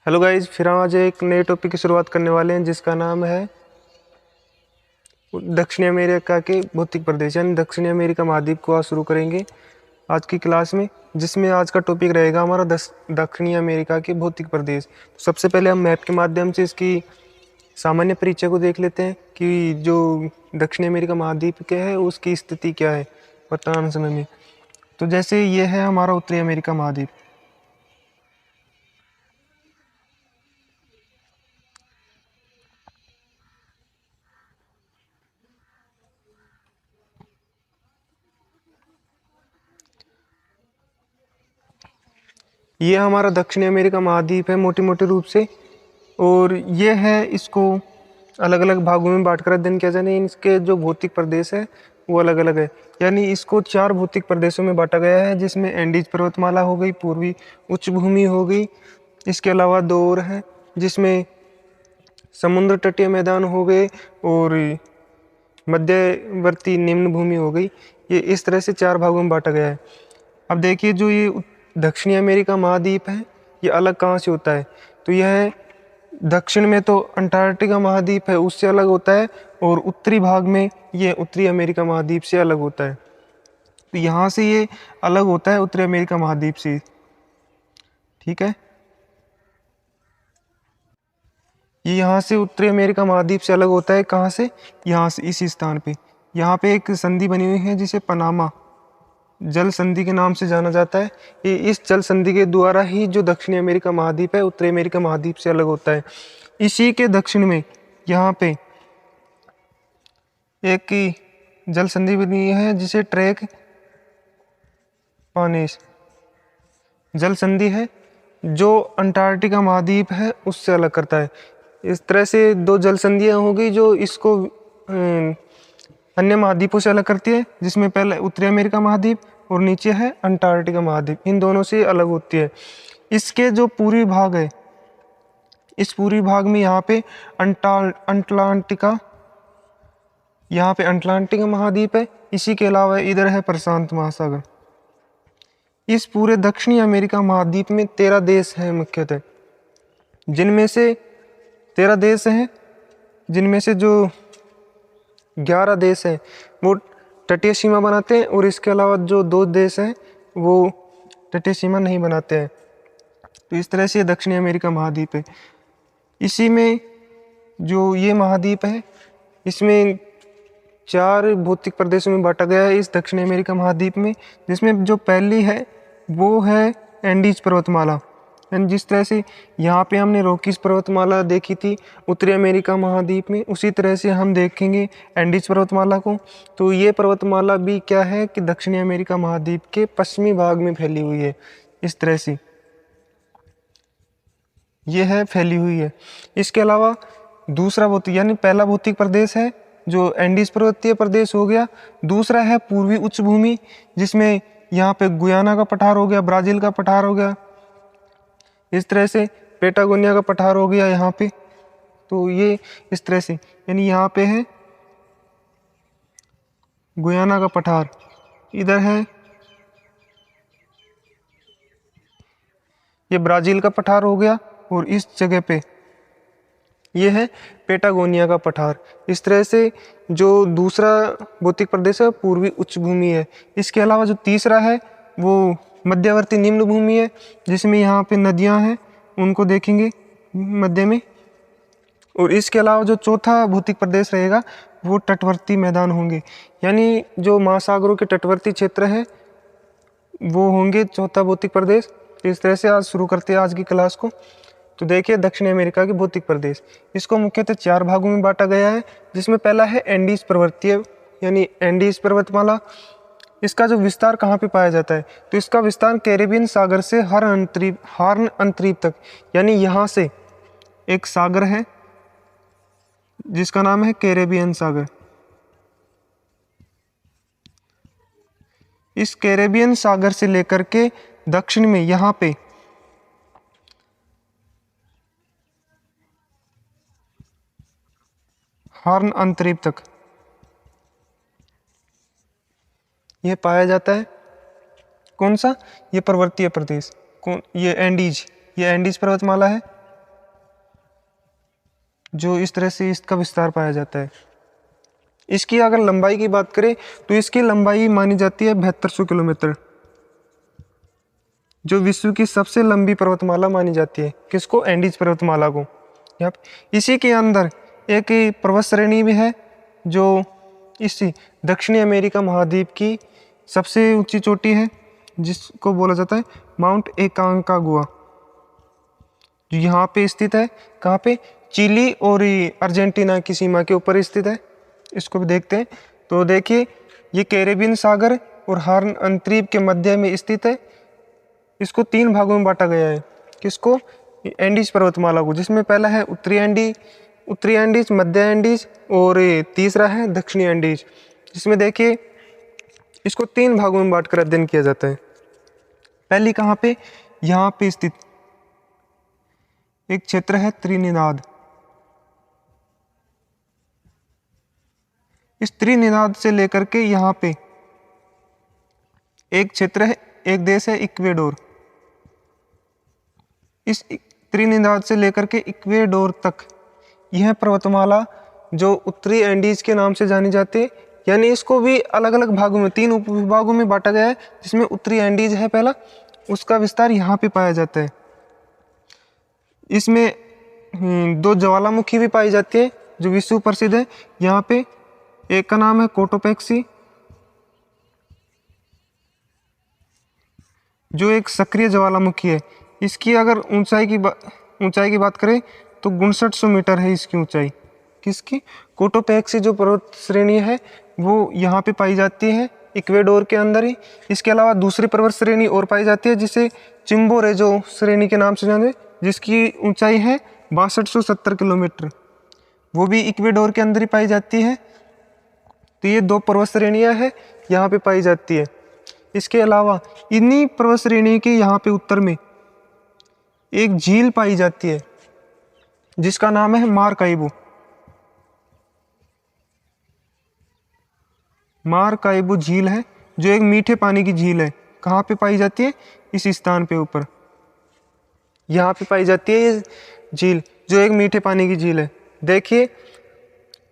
Hello guys, फिर हम आज एक नए टॉपिक की शुरुआत करने वाले हैं जिसका नाम है दक्षिणी अमेरिका के भौतिक प्रदेश यानी दक्षिणी अमेरिका महाद्वीप को आज शुरू करेंगे आज की क्लास में, जिसमें आज का टॉपिक रहेगा हमारा दक्षिणी अमेरिका के भौतिक प्रदेश। तो सबसे पहले हम मैप के माध्यम से इसकी सामान्य परिचय को देख लेते हैं कि जो दक्षिणी अमेरिका महाद्वीप के है उसकी स्थिति क्या है वर्तमान समय में। तो जैसे ये है हमारा उत्तरी अमेरिका महाद्वीप। ये हमारा दक्षिणी अमेरिका महाद्वीप है मोटे मोटे रूप से, और ये है, इसको अलग अलग भागों में बांट कर अध्ययन किया जाए। इसके जो भौतिक प्रदेश है वो अलग अलग है, यानी इसको 4 भौतिक प्रदेशों में बांटा गया है, जिसमें एंडीज पर्वतमाला हो गई, पूर्वी उच्च भूमि हो गई, इसके अलावा 2 और हैं जिसमें समुद्र तटीय मैदान हो गए और मध्यवर्ती निम्न भूमि हो गई। ये इस तरह से 4 भागों में बांटा गया है। अब देखिए, जो ये दक्षिणी अमेरिका महाद्वीप है ये अलग कहाँ से होता है, तो यह दक्षिण में तो अंटार्कटिका महाद्वीप है उससे अलग होता है, और उत्तरी भाग में ये उत्तरी अमेरिका महाद्वीप से अलग होता है। तो यहाँ से ये अलग होता है उत्तरी अमेरिका महाद्वीप से, ठीक है। ये यहाँ से उत्तरी अमेरिका महाद्वीप से अलग होता है, कहाँ से, यहाँ से, इसी स्थान पे। यहाँ पे एक संधि बनी हुई है जिसे पनामा जल संधि के नाम से जाना जाता है। ये इस जल संधि के द्वारा ही जो दक्षिणी अमेरिका महाद्वीप है उत्तरी अमेरिका महाद्वीप से अलग होता है। इसी के दक्षिण में यहाँ पे एक जल संधि बनी है जिसे ट्रैक पानेस जल संधि है, जो अंटार्कटिका महाद्वीप है उससे अलग करता है। इस तरह से 2 जल संधियाँ हो गई जो इसको अन्य महाद्वीपों से अलग करती है, जिसमें पहले उत्तरी अमेरिका महाद्वीप और नीचे है अंटार्कटिका महाद्वीप, इन दोनों से अलग होती है। इसके जो पूर्वी भाग है, इस पूर्वी भाग में यहाँ पे अंटार्कटिका महाद्वीप है। इसी के अलावा इधर है प्रशांत महासागर। इस पूरे दक्षिणी अमेरिका महाद्वीप में 13 देश हैं मुख्यतः, जिनमें से 13 देश हैं, जिनमें से जो 11 देश हैं वो तटीय सीमा बनाते हैं, और इसके अलावा जो 2 देश हैं वो तटीय सीमा नहीं बनाते हैं। तो इस तरह से दक्षिणी अमेरिका महाद्वीप है। इसी में जो ये महाद्वीप है इसमें 4 भौतिक प्रदेशों में बांटा गया है इस दक्षिणी अमेरिका महाद्वीप में, जिसमें जो पहली है वो है एंडीज पर्वतमाला। एंड जिस तरह से यहाँ पे हमने रॉकीज पर्वतमाला देखी थी उत्तरी अमेरिका महाद्वीप में, उसी तरह से हम देखेंगे एंडीज पर्वतमाला को। तो ये पर्वतमाला भी क्या है कि दक्षिणी अमेरिका महाद्वीप के पश्चिमी भाग में फैली हुई है, इस तरह से ये है, फैली हुई है। इसके अलावा दूसरा भौतिक यानी पहला भौतिक प्रदेश है जो एंडीज पर्वतीय प्रदेश हो गया। दूसरा है पूर्वी उच्च भूमि, जिसमें यहाँ पे गुयाना का पठार हो गया, ब्राज़ील का पठार हो गया, इस तरह से पेटागोनिया का पठार हो गया यहाँ पे। तो ये इस तरह से, यानी यहाँ पे है गुयाना का पठार, इधर है ये ब्राज़ील का पठार हो गया, और इस जगह पे ये है पेटागोनिया का पठार। इस तरह से जो दूसरा भौतिक प्रदेश है पूर्वी उच्च भूमि है। इसके अलावा जो तीसरा है वो मध्यवर्ती निम्न भूमि है, जिसमें यहाँ पे नदियाँ हैं, उनको देखेंगे मध्य में। और इसके अलावा जो चौथा भौतिक प्रदेश रहेगा वो तटवर्ती मैदान होंगे, यानी जो महासागरों के तटवर्ती क्षेत्र है वो होंगे चौथा भौतिक प्रदेश। इस तरह से आज शुरू करते हैं आज की क्लास को। तो देखिए, दक्षिणी अमेरिका के भौतिक प्रदेश, इसको मुख्यतः 4 भागों में बांटा गया है, जिसमें पहला है एंडीज पर्वतीय यानी एंडीज पर्वतमाला। इसका जो विस्तार कहाँ पे पाया जाता है, तो इसका विस्तार कैरेबियन सागर से हॉर्न अंतरीप तक, यानी यहाँ से एक सागर है जिसका नाम है कैरेबियन सागर। इस कैरेबियन सागर से लेकर के दक्षिण में यहाँ पे हॉर्न अंतरीप तक यह पाया जाता है। कौन सा, ये पर्वतीय प्रदेश, कौन, ये एंडीज पर्वतमाला है। जो इस तरह से इसका विस्तार पाया जाता है। इसकी अगर लंबाई की बात करें तो इसकी लंबाई मानी जाती है 7200 किलोमीटर, जो विश्व की सबसे लंबी पर्वतमाला मानी जाती है। किसको? एंडीज पर्वतमाला को। यहाँ इसी के अंदर एक पर्वत श्रेणी भी है जो इसी दक्षिणी अमेरिका महाद्वीप की सबसे ऊंची चोटी है, जिसको बोला जाता है माउंट एकांकागुआ, जो यहाँ पे स्थित है। कहाँ पे? चिली और अर्जेंटीना की सीमा के ऊपर स्थित है। इसको भी देखते हैं। तो देखिए, ये कैरेबियन सागर और हॉर्न अंतरीप के मध्य में स्थित है। इसको 3 भागों में बांटा गया है। किसको? एंडीज पर्वतमाला को, जिसमें पहला है उत्तरी एंडीज, मध्य एंडीज और तीसरा है दक्षिणी एंडीज, जिसमें देखिए इसको 3 भागों में बांटकर अध्ययन किया जाता है। पहली कहाँ पे? यहाँ पे स्थित एक क्षेत्र है त्रिनिदाद। इस त्रिनिदाद से लेकर के यहाँ पे एक क्षेत्र है, एक देश है इक्वेडोर। इस त्रिनिदाद से लेकर के इक्वेडोर तक यह पर्वतमाला जो उत्तरी एंडीज के नाम से जानी जाती है, यानी इसको भी अलग अलग भागों में 3 उपविभागों में बांटा गया है, जिसमें उत्तरी एंडीज है पहला, उसका विस्तार यहाँ पे पाया जाता है। इसमें 2 ज्वालामुखी भी पाई जाती है जो विश्व प्रसिद्ध है। यहाँ पे एक का नाम है कोटोपेक्सी, जो एक सक्रिय ज्वालामुखी है। इसकी अगर ऊंचाई की बात करें तो 5900 मीटर है इसकी ऊंचाई। किसकी? कोटोपेक्सी जो पर्वत श्रेणी है वो यहाँ पे पाई जाती है इक्वेडोर के अंदर ही। इसके अलावा दूसरी पर्वत श्रेणी और पाई जाती है जिसे चिम्बोरेजो श्रेणी के नाम से जाने, जिसकी ऊंचाई है 6270 किलोमीटर, वो भी इक्वेडोर के अंदर ही पाई जाती है। तो ये 2 पर्वत श्रेणियाँ हैं यहाँ पे पाई जाती है। इसके अलावा इन्हीं पर्वत श्रेणी के यहाँ पे उत्तर में एक झील पाई जाती है जिसका नाम है मारकाइबो झील है, जो एक मीठे पानी की झील है। कहाँ पे पाई जाती है? इस स्थान पे ऊपर यहाँ पे पाई जाती है ये झील, जो एक मीठे पानी की झील है। देखिए,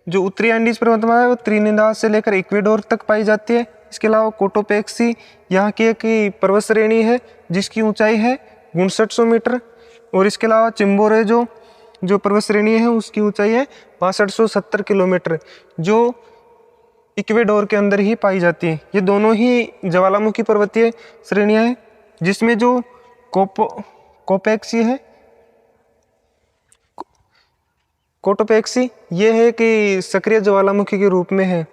जो उत्तरी एंडीज पर्वतमाला है वो त्रिनिदाद से लेकर इक्वेडोर तक पाई जाती है। इसके अलावा कोटोपेक्सी यहाँ की एक पर्वत श्रेणी है जिसकी ऊंचाई है 5900 मीटर, और इसके अलावा चिम्बोरेजो जो पर्वत श्रेणी है उसकी ऊंचाई है 6270 किलोमीटर, जो इक्वेडोर के अंदर ही पाई जाती है। ये दोनों ही ज्वालामुखी पर्वतीय श्रेणियाँ हैं, जिसमें जो कोटोपेक्सी ये है कि सक्रिय ज्वालामुखी के रूप में है।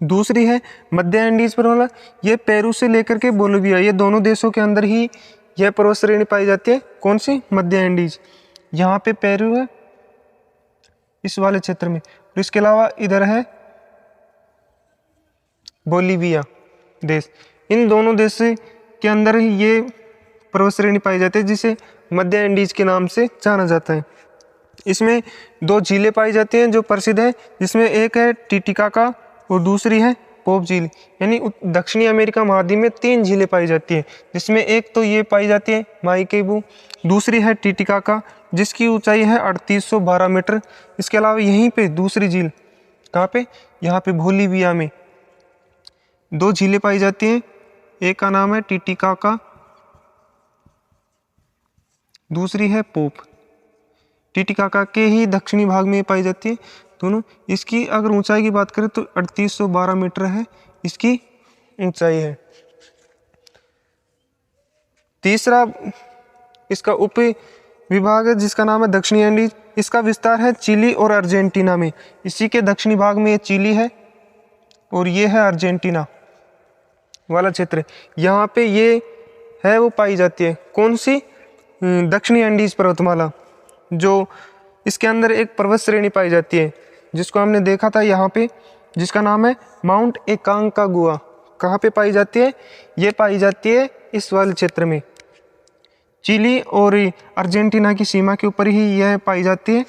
दूसरी है मध्य एंडीज पर्वतमाला, ये पेरू से लेकर के बोलिविया, ये दोनों देशों के अंदर ही यह पर्वत श्रेणी पाई जाती है। कौन सी? मध्य एंडीज। यहाँ पे पेरू है इस वाले क्षेत्र में, और इसके अलावा इधर है बोलिविया देश। इन दोनों देश के अंदर ही ये पर्वत श्रेणी पाई जाती है जिसे मध्य एंडीज के नाम से जाना जाता है। इसमें 2 झीलें पाई जाती हैं जो प्रसिद्ध है, जिसमें एक है टिटिकाका और दूसरी है पोप झील। यानी दक्षिणी अमेरिका महाद्वीप में 3 झीलें पाई जाती है, जिसमें एक तो ये पाई जाती है मार्काइबो, दूसरी है टिटिकाका जिसकी ऊंचाई है 3812 मीटर। इसके अलावा यहीं पे दूसरी झील, कहाँ पे? यहाँ पे बोलिविया में 2 झीलें पाई जाती हैं। एक का नाम है टिटिकाका, दूसरी है पोप। टिटिकाका के ही दक्षिणी भाग में पाई जाती है दोनों। इसकी अगर ऊंचाई की बात करें तो 3812 मीटर है इसकी ऊंचाई है। तीसरा इसका उप विभाग है जिसका नाम है दक्षिणी एंडीज। इसका विस्तार है चिली और अर्जेंटीना में। इसी के दक्षिणी भाग में ये चिली है और ये है अर्जेंटीना वाला क्षेत्र। यहाँ पे ये है वो पाई जाती है। कौन सी? दक्षिणी एंडीज पर्वतमाला, जो इसके अंदर एक पर्वत श्रेणी पाई जाती है जिसको हमने देखा था यहाँ पे, जिसका नाम है माउंट एकांकागुआ। कहाँ पे पाई जाती है? ये पाई जाती है इस वाले क्षेत्र में, चिली और अर्जेंटीना की सीमा के ऊपर ही यह पाई जाती है।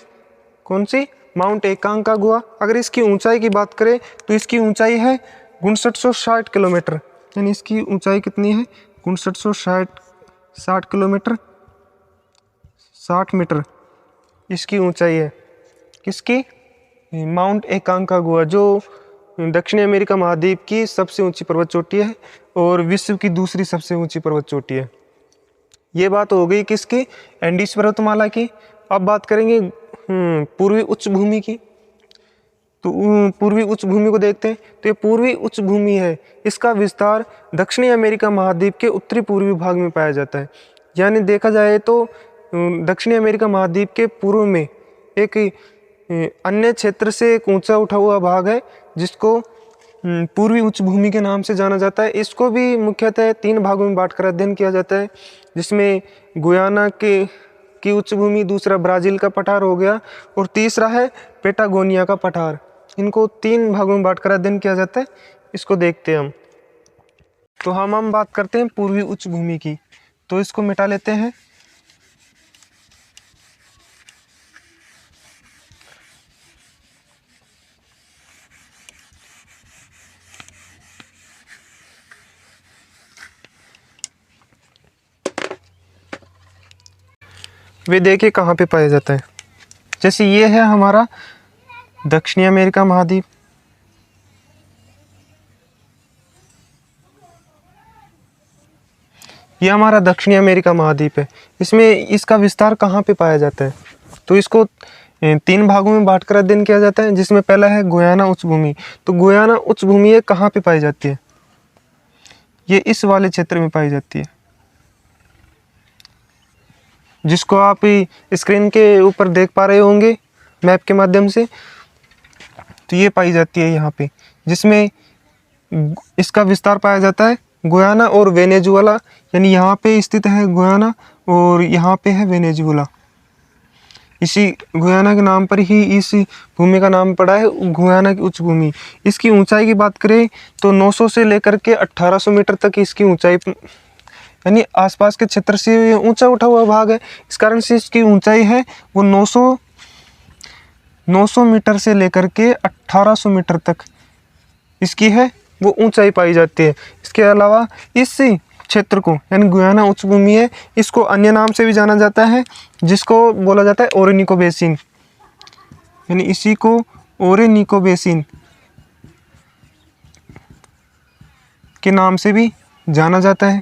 कौन सी? माउंट एकांकागुआ। अगर इसकी ऊंचाई की बात करें तो इसकी ऊंचाई है 5960 किलोमीटर। यानी इसकी ऊंचाई कितनी है? 5960 किलोमीटर, 60 मीटर इसकी ऊंचाई है। किसकी? माउंट एकांकागुआ, जो दक्षिणी अमेरिका महाद्वीप की सबसे ऊंची पर्वत चोटी है और विश्व की दूसरी सबसे ऊंची पर्वत चोटी है। ये बात हो गई किसकी? एंडीज पर्वतमाला की। अब बात करेंगे पूर्वी उच्च भूमि की। तो पूर्वी उच्च भूमि को देखते हैं। तो ये पूर्वी उच्च भूमि है, इसका विस्तार दक्षिणी अमेरिका महाद्वीप के उत्तरी पूर्वी भाग में पाया जाता है। यानी देखा जाए तो दक्षिणी अमेरिका महाद्वीप के पूर्व में एक अन्य क्षेत्र से एक ऊंचा उठा हुआ भाग है जिसको पूर्वी उच्च भूमि के नाम से जाना जाता है। इसको भी मुख्यतः 3 भागों में बांटकर अध्ययन किया जाता है, जिसमें गुयाना की उच्च भूमि, दूसरा ब्राज़ील का पठार हो गया और तीसरा है पेटागोनिया का पठार। इनको 3 भागों में बांटकर अध्ययन किया जाता है। इसको देखते हैं हम। तो हम बात करते हैं पूर्वी उच्च भूमि की। तो इसको मिटा लेते हैं। वे देखिए कहाँ पे पाया जाता है। जैसे ये है हमारा दक्षिणी अमेरिका महाद्वीप, ये हमारा दक्षिणी अमेरिका महाद्वीप है। इसमें इसका विस्तार कहाँ पे पाया जाता है? तो इसको 3 भागों में बांटकर अध्ययन किया जाता है, जिसमें पहला है गुयाना उच्च भूमि। तो गुयाना उच्च भूमि ये कहाँ पे पाई जाती है? ये इस वाले क्षेत्र में पाई जाती है, जिसको आप स्क्रीन के ऊपर देख पा रहे होंगे मैप के माध्यम से। तो ये पाई जाती है यहाँ पे, जिसमें इसका विस्तार पाया जाता है गुयाना और वेनेजुएला। यानी यहाँ पे स्थित है गुयाना और यहाँ पे है वेनेजुएला। इसी गुयाना के नाम पर ही इस भूमि का नाम पड़ा है गुयाना की उच्च भूमि। इसकी ऊंचाई की बात करें तो 900 से लेकर के 1800 मीटर तक इसकी ऊंचाई, यानी आसपास के क्षेत्र से ऊंचा उठा हुआ भाग है। इस कारण से इसकी ऊंचाई है वो 900 मीटर से लेकर के 1800 मीटर तक इसकी है वो ऊंचाई पाई जाती है। इसके अलावा इस क्षेत्र को, यानी गुयाना उच्च भूमि है, इसको अन्य नाम से भी जाना जाता है, जिसको बोला जाता है ओरेनिको बेसिन। यानी इसी को ओरेनिको बेसिन के नाम से भी जाना जाता है।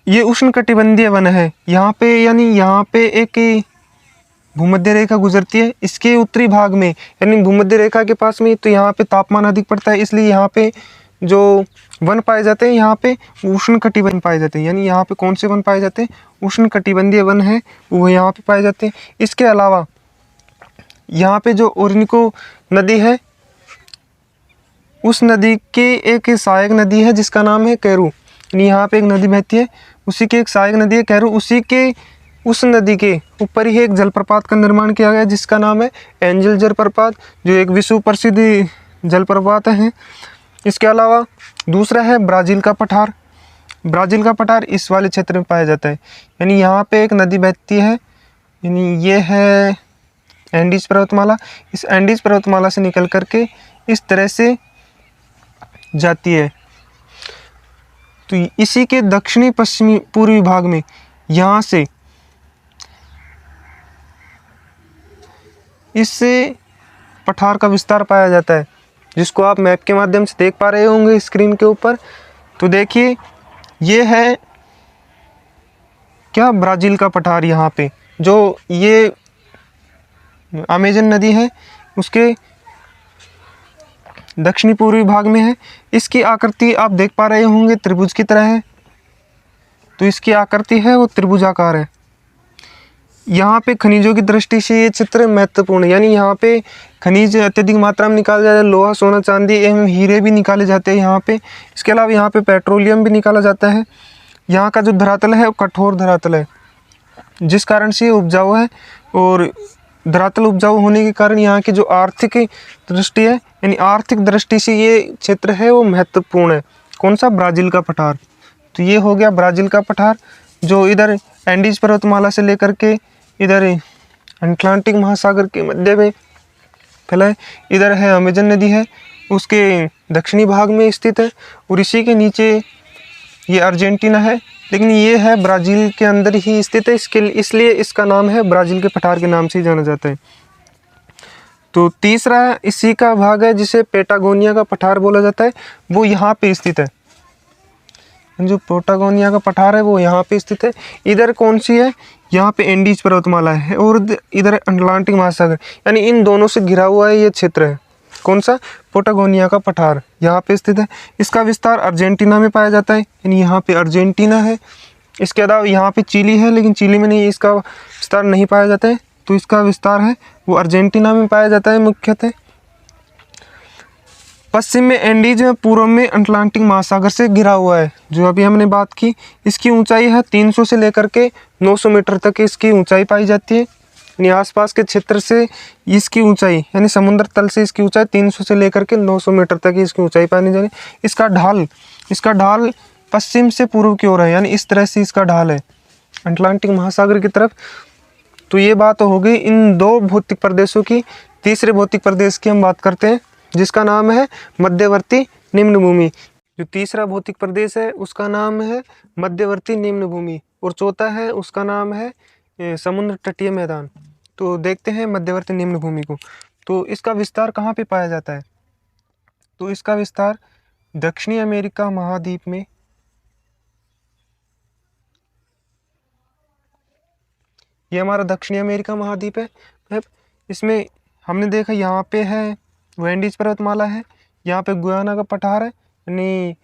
ये उष्णकटिबंधीय वन है यहाँ पे, यानी यहाँ पे एक भूमध्य रेखा गुजरती है इसके उत्तरी भाग में, यानी भूमध्य रेखा के पास में। तो यहाँ पे तापमान अधिक पड़ता है, इसलिए यहाँ पे जो वन पाए जाते हैं यहाँ पे उष्णकटिबंधीय पाए जाते हैं। यानी यहाँ पे कौन से वन पाए जाते हैं? उष्णकटिबंधीय वन है वो यहाँ पे पाए जाते हैं। इसके अलावा यहाँ पे जो ओरिनिको नदी है, उस नदी के एक सहायक नदी है जिसका नाम है कैरू। यानी यहाँ पे एक नदी बहती है, उसी के एक सहायक नदी है कैरू। उस नदी के ऊपर ही एक जलप्रपात का निर्माण किया गया जिसका नाम है एंजल जलप्रपात, जो एक विश्व प्रसिद्ध जलप्रपात है। इसके अलावा दूसरा है ब्राज़ील का पठार। ब्राज़ील का पठार इस वाले क्षेत्र में पाया जाता है। यानी यहाँ पे एक नदी बहती है, यानी ये है एंडीज पर्वतमाला। इस एंडीज पर्वतमाला से निकल करके इस तरह से जाती है। तो इसी के दक्षिणी पश्चिमी पूर्वी भाग में यहाँ से इस पठार का विस्तार पाया जाता है, जिसको आप मैप के माध्यम से देख पा रहे होंगे स्क्रीन के ऊपर। तो देखिए ये है क्या, ब्राज़ील का पठार। यहाँ पे जो ये अमेजन नदी है उसके दक्षिणी पूर्वी भाग में है। इसकी आकृति आप देख पा रहे होंगे त्रिभुज की तरह है। तो इसकी आकृति है वो त्रिभुजाकार है। यहाँ पे खनिजों की दृष्टि से ये क्षेत्र महत्वपूर्ण है, यानी यहाँ पे खनिज अत्यधिक मात्रा में निकाले जाते हैं। लोहा, सोना, चांदी एवं हीरे भी निकाले जाते हैं यहाँ पे। इसके अलावा यहाँ पे पेट्रोलियम भी निकाला जाता है। यहाँ का जो धरातल है वो कठोर धरातल है, जिस कारण से ये उपजाऊ है। और धरातल उपजाऊ होने के कारण यहाँ की जो आर्थिक दृष्टि है, यानी आर्थिक दृष्टि से ये क्षेत्र है वो महत्वपूर्ण है। कौन सा? ब्राज़ील का पठार। तो ये हो गया ब्राज़ील का पठार, जो इधर एंडीज पर्वतमाला से लेकर के इधर अटलांटिक महासागर के मध्य में फैला है। इधर है अमेजन नदी है, उसके दक्षिणी भाग में स्थित है। और इसी के नीचे ये अर्जेंटीना है, लेकिन ये है ब्राज़ील के अंदर ही स्थित है, इसलिए इसका नाम है ब्राज़ील के पठार के नाम से ही जाना जाता है। तो तीसरा इसी का भाग है जिसे पेटागोनिया का पठार बोला जाता है, वो यहाँ पे स्थित है। जो पेटागोनिया का पठार है वो यहाँ पे स्थित है। इधर कौन सी है, यहाँ पे एंडीज पर्वतमाला है और इधर अटलांटिक महासागर, यानी इन दोनों से घिरा हुआ है ये क्षेत्र है। कौन सा, पेटागोनिया का पठार यहाँ पे स्थित है। इसका विस्तार अर्जेंटीना में पाया जाता है, यानी यहाँ पे अर्जेंटीना है। इसके अलावा यहाँ पे चिली है, लेकिन चिली में नहीं, इसका विस्तार नहीं पाया जाता है। तो इसका विस्तार है वो अर्जेंटीना में पाया जाता है मुख्यतः। पश्चिम में एंडीज में, पूर्व में अटलांटिक महासागर से घिरा हुआ है, जो अभी हमने बात की। इसकी ऊंचाई है 300 से लेकर के 900 मीटर तक इसकी ऊंचाई पाई जाती है। यानी आसपास के क्षेत्र से इसकी ऊंचाई, यानी समुद्र तल से इसकी ऊंचाई 300 से लेकर के 900 मीटर तक इसकी ऊंचाई पाई जा रही है। इसका ढाल पश्चिम से पूर्व की ओर है, यानी इस तरह से इसका ढाल है अटलांटिक महासागर की तरफ। तो ये बात हो गई इन दो भौतिक प्रदेशों की। तीसरे भौतिक प्रदेश की हम बात करते हैं, जिसका नाम है मध्यवर्ती निम्न भूमि। जो तीसरा भौतिक प्रदेश है उसका नाम है मध्यवर्ती निम्न भूमि, और चौथा है उसका नाम है समुद्र तटीय मैदान। तो देखते हैं मध्यवर्ती निम्न भूमि को। तो इसका विस्तार कहाँ पे पाया जाता है, तो इसका विस्तार दक्षिणी अमेरिका महाद्वीप में, ये हमारा दक्षिणी अमेरिका महाद्वीप है। इसमें हमने देखा यहाँ पे है वेंडीज पर्वतमाला है, यहाँ पे गुयाना का पठार है, यानी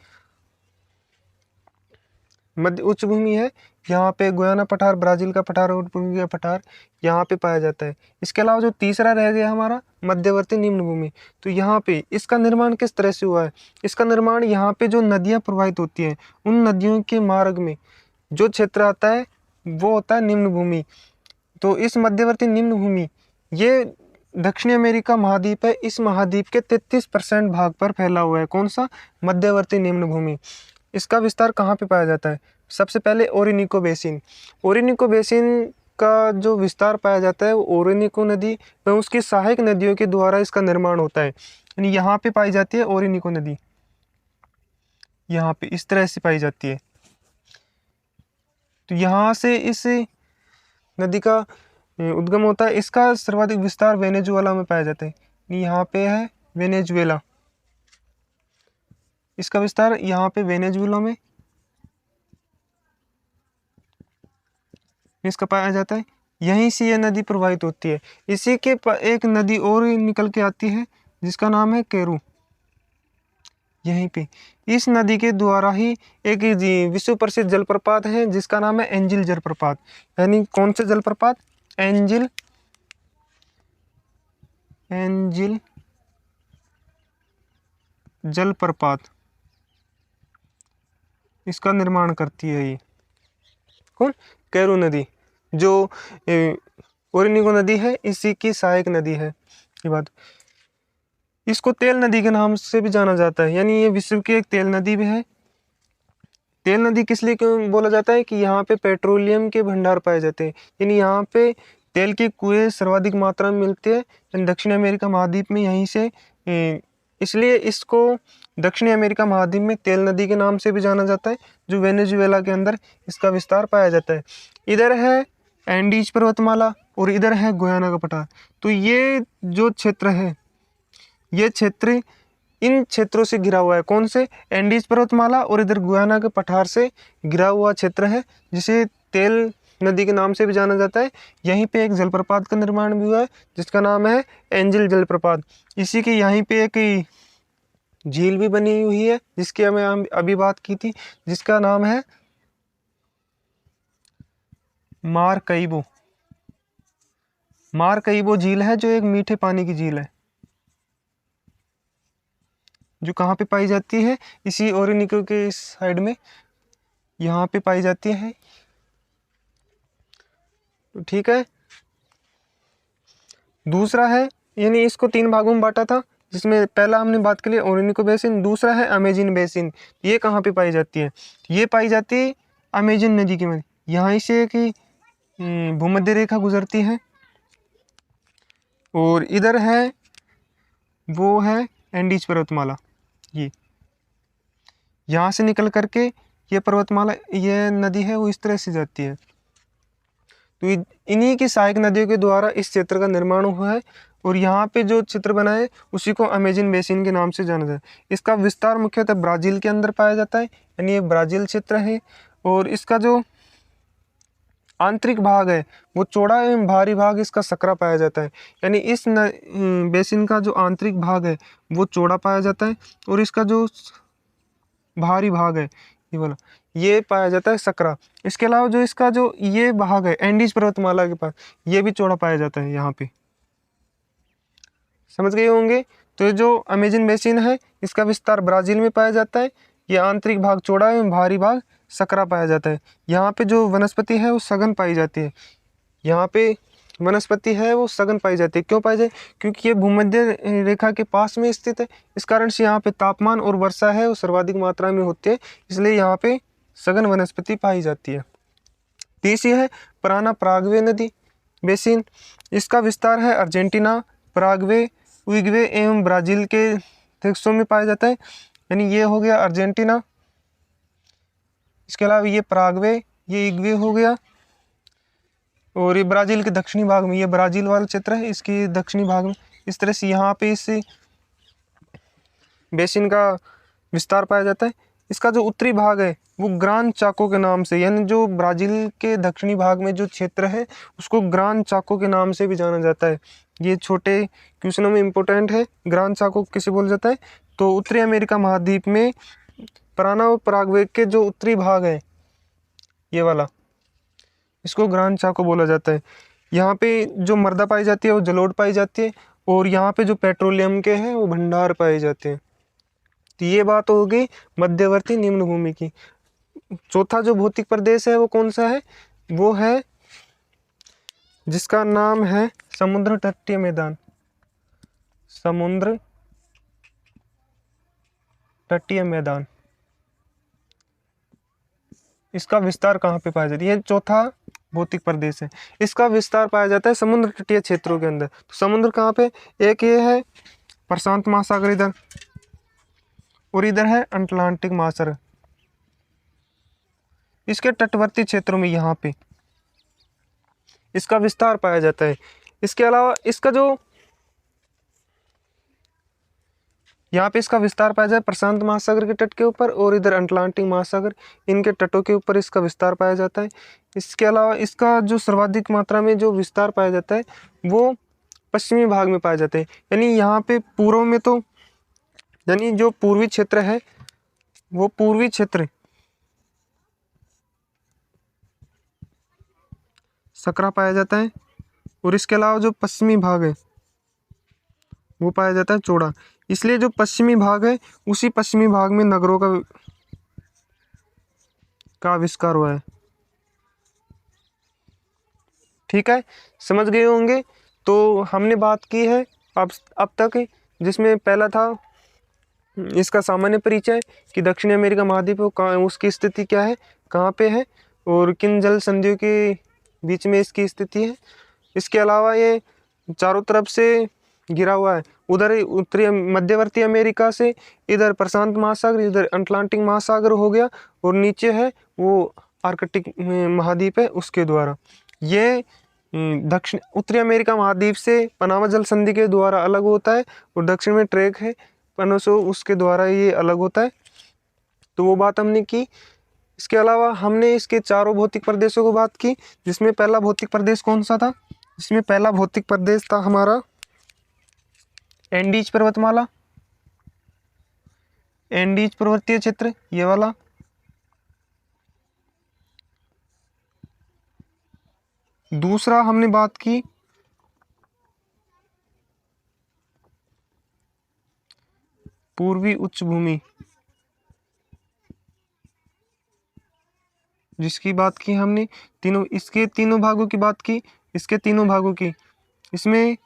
मध्य उच्च भूमि है। यहाँ पे गुयाना पठार, ब्राज़ील का पठार और उर्ग का पठार यहाँ पे पाया जाता है। इसके अलावा जो तीसरा रह गया हमारा मध्यवर्ती निम्न भूमि, तो यहाँ पे इसका निर्माण किस तरह से हुआ है। इसका निर्माण यहाँ पे जो नदियाँ प्रवाहित होती हैं, उन नदियों के मार्ग में जो क्षेत्र आता है वो होता है निम्न भूमि। तो इस मध्यवर्ती निम्न भूमि, ये दक्षिणी अमेरिका महाद्वीप है, इस महाद्वीप के 33% भाग पर फैला हुआ है। कौन सा, मध्यवर्ती निम्न भूमि। इसका विस्तार कहाँ पे पाया जाता है, सबसे पहले ओरिनिको बेसिन। ओरिनिको बेसिन का जो विस्तार पाया जाता है वो ओरिनिको नदी व उसकी सहायक नदियों के द्वारा इसका निर्माण होता है। यानी यहाँ पे पाई जाती है ओरिनिको नदी, यहाँ पे इस तरह से पाई जाती है। तो यहाँ से इस नदी का उद्गम होता है। इसका सर्वाधिक विस्तार वेनेजुएला में पाया जाता है, यहाँ पे है वेनेजुएला, इसका विस्तार यहाँ पे वेनेजुएला में इसका पाया जाता है। यहीं से यह नदी प्रवाहित होती है। इसी के एक नदी और निकल के आती है जिसका नाम है केरू। यहीं पे इस नदी के द्वारा ही एक विश्व प्रसिद्ध जलप्रपात है जिसका नाम है एंजिल जलप्रपात। यानी कौन से जलप्रपात, एंजिल जलप्रपात, इसका निर्माण करती है ये कौन, कैरू नदी, जो ओरिनिको नदी है इसी की सहायक नदी है। ये बात, इसको तेल नदी के नाम से भी जाना जाता है, यानी ये विश्व की एक तेल नदी भी है। तेल नदी किस लिए क्यों बोला जाता है कि यहाँ पे पेट्रोलियम के भंडार पाए जाते हैं, यानी यहाँ पे तेल के कुएं सर्वाधिक मात्रा में मिलते हैं दक्षिण अमेरिका महाद्वीप में। यहीं से इसलिए इसको दक्षिणी अमेरिका महाद्वीप में तेल नदी के नाम से भी जाना जाता है, जो वेनेजुएला के अंदर इसका विस्तार पाया जाता है। इधर है एंडीज पर्वतमाला और इधर है गुयाना का पठार। तो ये जो क्षेत्र है, ये क्षेत्र इन क्षेत्रों से घिरा हुआ है। कौन से, एंडीज पर्वतमाला और इधर गुयाना के पठार से घिरा हुआ क्षेत्र है, जिसे तेल नदी के नाम से भी जाना जाता है। यहीं पे एक जलप्रपात का निर्माण भी हुआ है जिसका नाम है एंजिल जलप्रपात। इसी के यहीं पे एक झील भी बनी हुई है जिसकी हमें अभी बात की थी, जिसका नाम है मारकैबो। मारकैबो झील है जो एक मीठे पानी की झील है, जो कहाँ पे पाई जाती है, इसी ओरिनिको के साइड में यहाँ पे पाई जाती है। तो ठीक है, दूसरा है, यानी इसको 3 भागों में बांटा था, जिसमें पहला हमने बात के लिए ओरिनिको बेसिन, दूसरा है अमेजन बेसिन। ये कहाँ पे पाई जाती है, ये पाई जाती है अमेजन नदी के मध्य, यहाँ से कि भूमध्य रेखा गुजरती है, और इधर है वो है एंडीज पर्वतमाला। ये यहाँ से निकल करके ये पर्वतमाला, ये नदी है वो इस तरह से जाती है। तो इन्हीं की सहायक नदियों के द्वारा इस क्षेत्र का निर्माण हुआ है। और यहाँ पे जो चित्र बना है उसी को अमेजन बेसिन के नाम से जाना जाता है। इसका विस्तार मुख्यतः ब्राजील के अंदर पाया जाता है, यानी ये ब्राजील क्षेत्र है। और इसका जो आंतरिक भाग है वो चौड़ा एवं भारी भाग इसका सकरा पाया जाता है, यानी इस बेसिन का जो आंतरिक भाग है वो चौड़ा पाया जाता है, और इसका जो भारी भाग है ये वाला ये पाया जाता है सकरा। इसके अलावा जो इसका जो ये भाग है एंडीज पर्वतमाला के पास, ये भी चौड़ा पाया जाता है। यहाँ पे समझ गए होंगे। तो ये जो अमेजन बेसिन है इसका विस्तार ब्राजील में पाया जाता है। ये आंतरिक भाग चौड़ा एवं भारी भाग सकरा पाया जाता है। यहाँ पे जो वनस्पति है वो सघन पाई जाती है। यहाँ पे वनस्पति है वो सघन पाई जाती है। क्यों पाई जाती है? क्योंकि ये भूमध्य रेखा के पास में स्थित है। इस कारण से यहाँ पे तापमान और वर्षा है वो सर्वाधिक मात्रा में होती है, इसलिए यहाँ पे सघन वनस्पति पाई जाती है। तीसरी है पराना पराग्वे नदी बेसिन। इसका विस्तार है अर्जेंटीना, पराग्वे, उरुग्वे एवं ब्राजील के देशों में पाया जाता है, यानी ये हो गया अर्जेंटीना, इसके अलावा ये पराग्वे, ये इग्वे हो गया, और ये ब्राज़ील के दक्षिणी भाग में, ये ब्राज़ील वाला क्षेत्र है इसके दक्षिणी भाग में। इस तरह से यहाँ पे इस बेसिन का विस्तार पाया जाता है। इसका जो उत्तरी भाग है वो ग्रान चाको के नाम से, यानी जो ब्राज़ील के दक्षिणी भाग में जो क्षेत्र है उसको ग्रान चाको के नाम से भी जाना जाता है। ये छोटे क्वेश्चनों में इम्पोर्टेंट है, ग्रान चाको किसे बोला जाता है। तो उत्तरी अमेरिका महाद्वीप में पराना और पराग्वे के जो उत्तरी भाग है ये वाला, इसको ग्रान चाको बोला जाता है। यहाँ पे जो मृदा पाई जाती है वो जलोढ़ पाई जाती है, और यहाँ पे जो पेट्रोलियम के हैं वो भंडार पाए जाते हैं। तो ये बात हो गई मध्यवर्ती निम्न भूमि की। चौथा जो भौतिक प्रदेश है वो कौन सा है? वो है जिसका नाम है समुद्र तटीय मैदान। समुद्र तटीय मैदान, इसका विस्तार कहाँ पे पाया जाता है? ये चौथा भौतिक प्रदेश है, इसका विस्तार पाया जाता है समुद्र तटीय क्षेत्रों के अंदर। तो समुद्र कहाँ पे? एक ये है प्रशांत महासागर इधर, और इधर है अटलांटिक महासागर। इसके तटवर्ती क्षेत्रों में यहाँ पे इसका विस्तार पाया जाता है। इसके अलावा इसका जो यहाँ पे इसका विस्तार पाया जाए प्रशांत महासागर के तट के ऊपर, और इधर अटलांटिक महासागर, इनके तटों के ऊपर इसका विस्तार पाया जाता है। इसके अलावा इसका जो सर्वाधिक मात्रा में जो विस्तार पाया जाता है वो पश्चिमी भाग में पाया जाता है, यानी यहाँ पे पूर्व में तो, यानी जो पूर्वी क्षेत्र है वो पूर्वी क्षेत्र सकरा पाया जाता है, और इसके अलावा जो पश्चिमी भाग है वो पाया जाता है चौड़ा। इसलिए जो पश्चिमी भाग है उसी पश्चिमी भाग में नगरों का आविष्कार हुआ है। ठीक है, समझ गए होंगे। तो हमने बात की है अब तक, जिसमें पहला था इसका सामान्य परिचय कि दक्षिण अमेरिका महाद्वीप उसकी स्थिति क्या है, कहाँ पे है, और किन जल संधियों के बीच में इसकी स्थिति है। इसके अलावा ये चारों तरफ से घिरा हुआ है, उधर उत्तरी मध्यवर्ती अमेरिका से इधर प्रशांत महासागर, इधर अटलांटिक महासागर हो गया, और नीचे है वो आर्कटिक महाद्वीप है उसके द्वारा। ये दक्षिण उत्तरी अमेरिका महाद्वीप से पनामा जल संधि के द्वारा अलग होता है, और दक्षिण में ट्रेक है पनोसो, उसके द्वारा ये अलग होता है। तो वो बात हमने की। इसके अलावा हमने इसके चारों भौतिक प्रदेशों को बात की, जिसमें पहला भौतिक प्रदेश कौन सा था? जिसमें पहला भौतिक प्रदेश था हमारा एंडीज पर्वतमाला, एंडीज पर्वतीय क्षेत्र ये वाला। दूसरा हमने बात की पूर्वी उच्च भूमि, जिसकी बात की हमने तीनों, इसके तीनों भागों की बात की, इसके तीनों भागों की। इसमें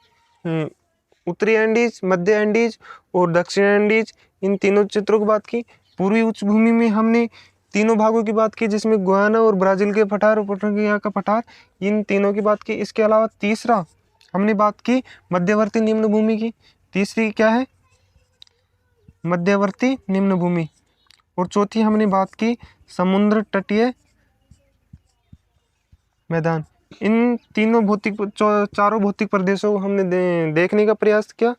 उत्तरी एंडीज, मध्य एंडीज और दक्षिण एंडीज, इन तीनों क्षेत्रों की बात की। पूर्वी उच्च भूमि में हमने तीनों भागों की बात की, जिसमें गुयाना और ब्राजील के पठार और पोर्टुगिया का पठार, इन तीनों की बात की। इसके अलावा तीसरा हमने बात की मध्यवर्ती निम्न भूमि की। तीसरी क्या है? मध्यवर्ती निम्न भूमि। और चौथी हमने बात की समुद्र तटीय मैदान। इन चारों भौतिक प्रदेशों को हमने देखने का प्रयास किया।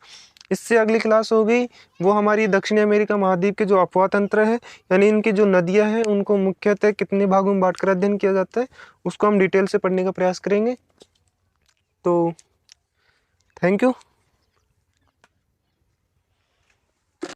इससे अगली क्लास हो गई वो हमारी दक्षिणी अमेरिका महाद्वीप के जो अपवाह तंत्र है, यानी इनकी जो नदियां हैं उनको मुख्यतः कितने भागों में बांटकर अध्ययन किया जाता है, उसको हम डिटेल से पढ़ने का प्रयास करेंगे। तो थैंक यू।